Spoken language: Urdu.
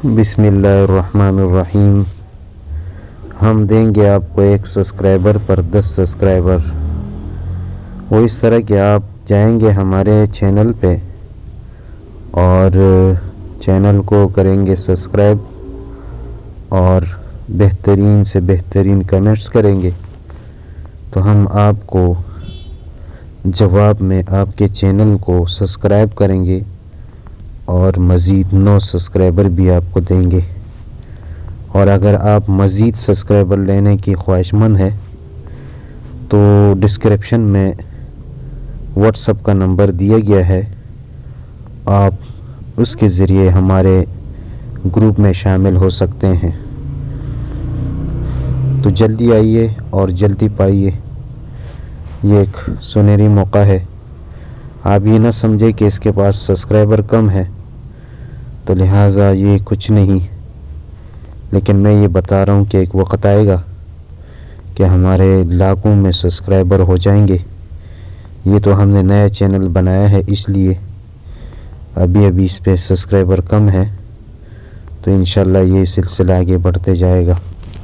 بسم اللہ الرحمن الرحیم۔ ہم دیں گے آپ کو ایک سبسکرائبر پر 10 سبسکرائبر، وہ اس طرح کہ آپ جائیں گے ہمارے چینل پہ اور چینل کو کریں گے سبسکرائب اور بہترین سے بہترین کمنٹس کریں گے تو ہم آپ کو جواب میں آپ کے چینل کو سبسکرائب کریں گے اور مزید 9 سبسکرائبر بھی آپ کو دیں گے۔ اور اگر آپ مزید سبسکرائبر لینے کی خواہش مند ہے تو ڈسکرپشن میں واٹس ایپ کا نمبر دیا گیا ہے، آپ اس کے ذریعے ہمارے گروپ میں شامل ہو سکتے ہیں۔ تو جلدی آئیے اور جلدی پائیے، یہ ایک سنہری موقع ہے۔ آپ یہ نہ سمجھے کہ اس کے پاس سبسکرائبر کم ہے تو لہٰذا یہ کچھ نہیں، لیکن میں یہ بتا رہا ہوں کہ ایک وقت آئے گا کہ ہمارے لاکھوں میں سبسکرائبر ہو جائیں گے۔ یہ تو ہم نے نیا چینل بنایا ہے، اس لیے ابھی اس پہ سبسکرائبر کم ہے، تو انشاءاللہ یہ سلسلہ آگے بڑھتے جائے گا۔